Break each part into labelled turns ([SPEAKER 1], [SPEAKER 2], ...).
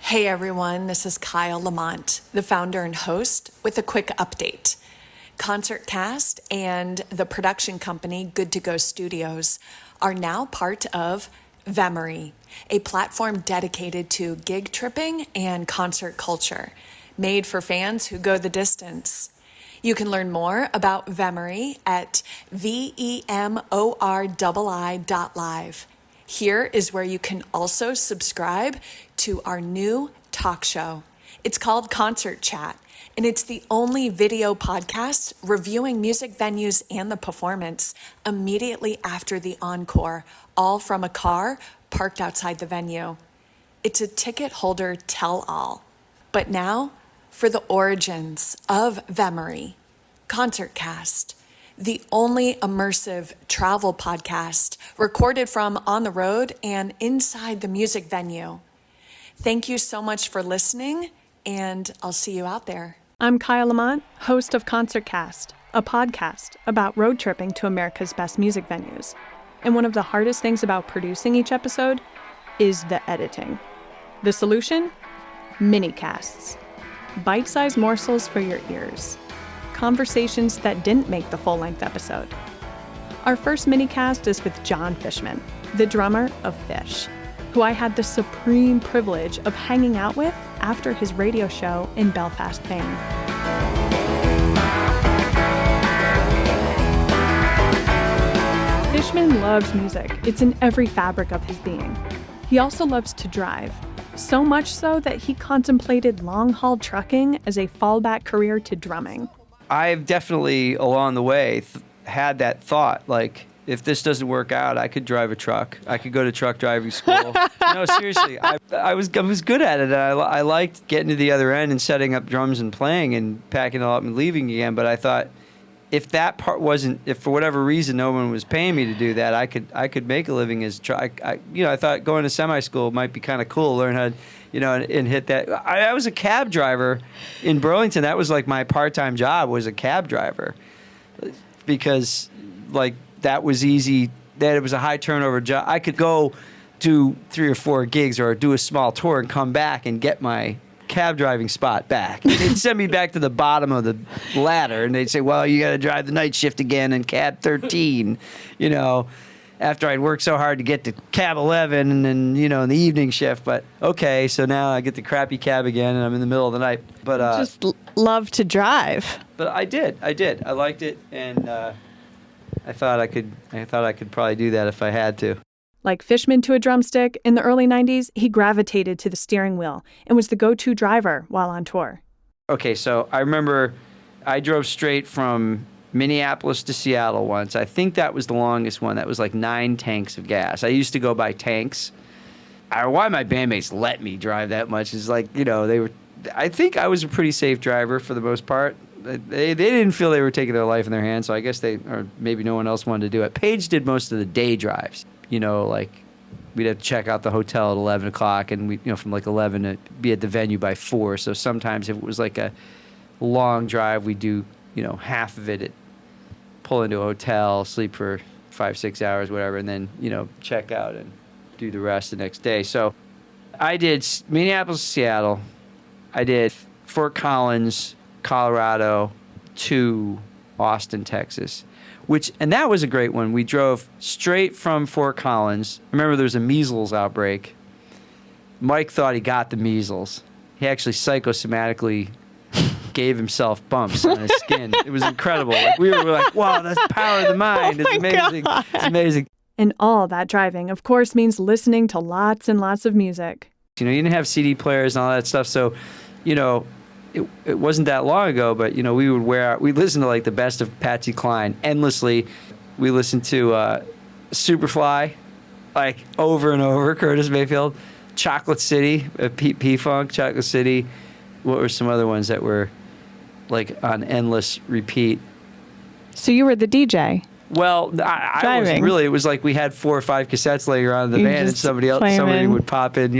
[SPEAKER 1] Hey everyone, this is Kyle Lamont, the founder and host, with a quick update. ConcertCast and the production company Good to Go Studios are now part of Vemory, a platform dedicated to gig tripping and concert culture, made for fans who go the distance. You can learn more about Vemory at VEMORII.live. Here is where you can also subscribe to our new talk show. It's called Concert Chat, and it's the only video podcast reviewing music venues and the performance immediately after the encore, all from a car parked outside the venue. It's a ticket holder tell-all. But now, for the origins of Vemory, ConcertCast, the only immersive travel podcast recorded from on the road and inside the music venue. Thank you so much for listening, and I'll see you out there.
[SPEAKER 2] I'm Kyle Lamont, host of ConcertCast, a podcast about road tripping to America's best music venues. And one of the hardest things about producing each episode is the editing. The solution? Minicasts. Bite-sized morsels for your ears. Conversations that didn't make the full-length episode. Our first minicast is with Jon Fishman, the drummer of Phish, who I had the supreme privilege of hanging out with after his radio show in Belfast, Maine. Fishman loves music. It's in every fabric of his being. He also loves to drive, so much so that he contemplated long-haul trucking as a fallback career to drumming.
[SPEAKER 3] I've definitely, along the way, had that thought, like, if this doesn't work out, I could drive a truck. I could go to truck driving school. No, seriously, I was good at it. I liked getting to the other end and setting up drums and playing and packing it all up and leaving again. But I thought, if that part wasn't, if for whatever reason no one was paying me to do that, I could make a living as I thought going to semi-school might be kind of cool, learn how to, and hit that. I was a cab driver in Burlington. That was like my part-time job, was a cab driver, because like that was easy. That it was a high turnover job. I could go do 3 or 4 gigs or do a small tour and come back and get my cab driving spot back. And they'd send me back to the bottom of the ladder, and they'd say, well, you got to drive the night shift again in cab 13, after I'd worked so hard to get to cab 11 and then, in the evening shift. But okay, so now I get the crappy cab again and I'm in the middle of the night. But
[SPEAKER 2] just love to drive.
[SPEAKER 3] But I did. I liked it, and I thought I could probably do that if I had to.
[SPEAKER 2] Like Fishman to a drumstick, in the early 90s, he gravitated to the steering wheel and was the go-to driver while on tour.
[SPEAKER 3] Okay, so I remember I drove straight from Minneapolis to Seattle once. I think that was the longest one. That was like 9 tanks of gas. I used to go by tanks. Why my bandmates let me drive that much is like, they were. I think I was a pretty safe driver for the most part. They didn't feel they were taking their life in their hands, so I guess or maybe no one else wanted to do it. Paige did most of the day drives. Like we'd have to check out the hotel at 11 o'clock, and we, from like 11 to be at the venue by 4. So sometimes if it was like a long drive, we'd do, half of it pull into a hotel, sleep for 5-6 hours, whatever, and then, check out and do the rest the next day. So I did Minneapolis, Seattle. I did Fort Collins, Colorado to Austin, Texas. And that was a great one. We drove straight from Fort Collins. I remember there was a measles outbreak. Mike thought he got the measles. He actually psychosomatically gave himself bumps on his skin. It was incredible. Like, we were like, wow, that's the power of the mind. It's amazing.
[SPEAKER 2] God.
[SPEAKER 3] It's amazing.
[SPEAKER 2] And all that driving, of course, means listening to lots and lots of music.
[SPEAKER 3] You didn't have CD players and all that stuff, so, it wasn't that long ago, but, we listened to like the best of Patsy Cline endlessly. We listened to Superfly, like over and over, Curtis Mayfield, Chocolate City, P-Funk, Chocolate City. What were some other ones that were like on endless repeat? So
[SPEAKER 2] you were the DJ?
[SPEAKER 3] Well, I wasn't really. It was like we had 4 or 5 cassettes laying around in the van, and somebody would pop in,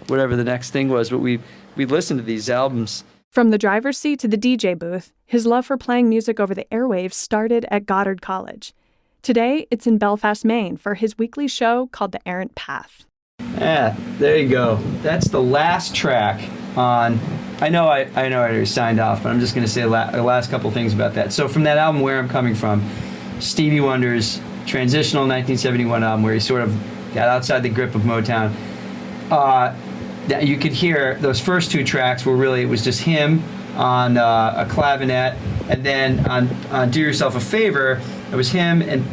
[SPEAKER 3] whatever the next thing was. But we listened to these albums.
[SPEAKER 2] From the driver's seat to the DJ booth, his love for playing music over the airwaves started at Goddard College. Today, it's in Belfast, Maine, for his weekly show called the Errant Path.
[SPEAKER 3] Yeah, there you go. That's the last track on. I know I already signed off, but I'm just going to say the last couple things about that. So from that album, Where I'm Coming From, Stevie Wonder's transitional 1971 album, where he sort of got outside the grip of Motown, that you could hear those first two tracks were really, it was just him on a clavinet, and then on Do Yourself a Favor, it was him and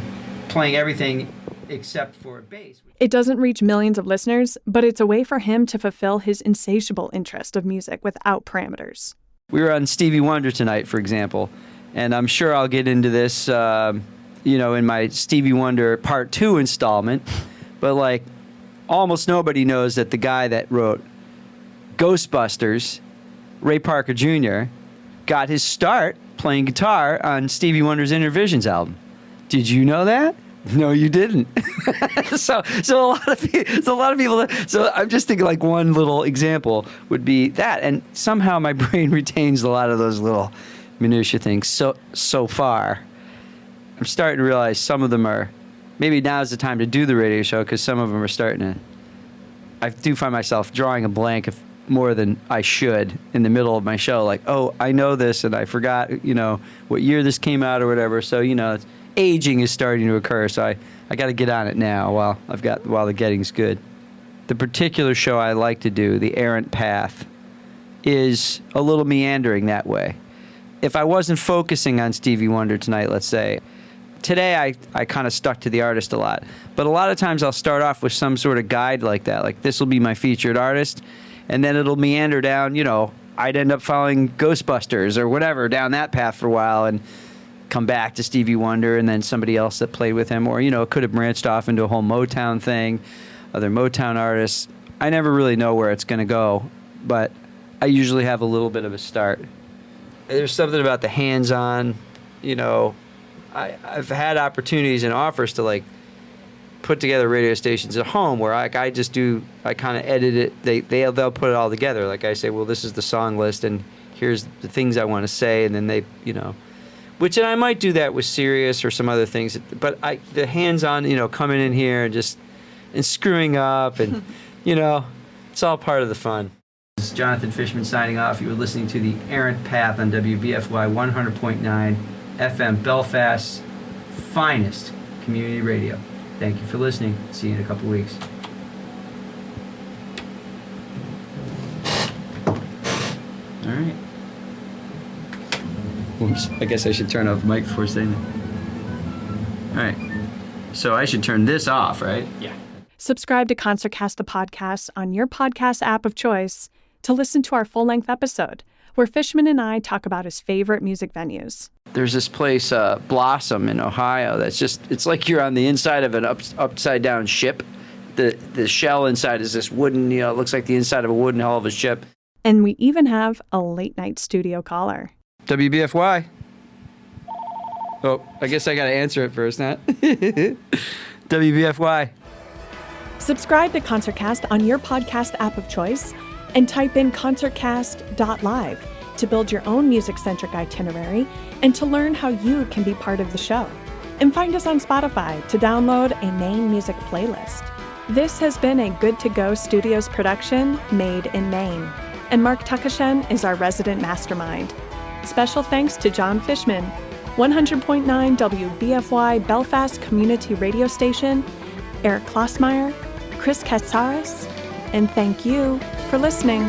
[SPEAKER 3] playing everything except for bass.
[SPEAKER 2] It doesn't reach millions of listeners, but it's a way for him to fulfill his insatiable interest of music without parameters.
[SPEAKER 3] We were on Stevie Wonder tonight, for example, and I'm sure I'll get into this, in my Stevie Wonder Part 2 installment, but like almost nobody knows that the guy that wrote Ghostbusters, Ray Parker Jr., got his start playing guitar on Stevie Wonder's Intervisions album. Did you know that? No, you didn't. so a lot of people. So I'm just thinking, like, one little example would be that, and somehow my brain retains a lot of those little minutia things. So far, I'm starting to realize some of them are. Maybe now's the time to do the radio show, because some of them are starting to. I do find myself drawing a blank more than I should in the middle of my show. Like, oh, I know this, and I forgot, what year this came out or whatever. So it's, aging is starting to occur, so I got to get on it now while the getting's good. The particular show I like to do, the Errant Path, is a little meandering that way. If I wasn't focusing on Stevie Wonder tonight, let's say, today I kind of stuck to the artist a lot. But a lot of times I'll start off with some sort of guide like that, like this will be my featured artist, and then it'll meander down, I'd end up following Ghostbusters or whatever down that path for a while, and come back to Stevie Wonder and then somebody else that played with him, or it could have branched off into a whole Motown thing, other Motown artists. I never really know where it's going to go, but I usually have a little bit of a start. There's something about the hands-on, I've had opportunities and offers to like put together radio stations at home where I kind of edit it. They'll put it all together. Like I say, well, this is the song list and here's the things I want to say, and then they, which, and I might do that with Sirius or some other things, but the hands-on, coming in here and screwing up, and it's all part of the fun. This is Jonathan Fishman signing off. You were listening to the Errant Path on WBFY 100.9 FM, Belfast's finest community radio. Thank you for listening. See you in a couple weeks. All right. Oops, I guess I should turn off the mic before saying that. All right. So I should turn this off, right? Yeah.
[SPEAKER 2] Subscribe to ConcertCast the podcast on your podcast app of choice to listen to our full-length episode, where Fishman and I talk about his favorite music venues. There's
[SPEAKER 3] this place, Blossom in Ohio, it's like you're on the inside of an upside-down ship. The shell inside is this wooden, it looks like the inside of a wooden hull of a ship.
[SPEAKER 2] And we even have a late-night studio caller.
[SPEAKER 3] WBFY. Oh, I guess I got to answer it first, not? WBFY.
[SPEAKER 2] Subscribe to ConcertCast on your podcast app of choice and type in concertcast.live to build your own music-centric itinerary and to learn how you can be part of the show. And find us on Spotify to download a Maine music playlist. This has been a Good To Go Studios production made in Maine. And Mark Tuckashen is our resident mastermind. Special thanks to Jon Fishman, 100.9 WBFY Belfast Community Radio Station, Eric Klossmeyer, Chris Katsaris, and thank you for listening.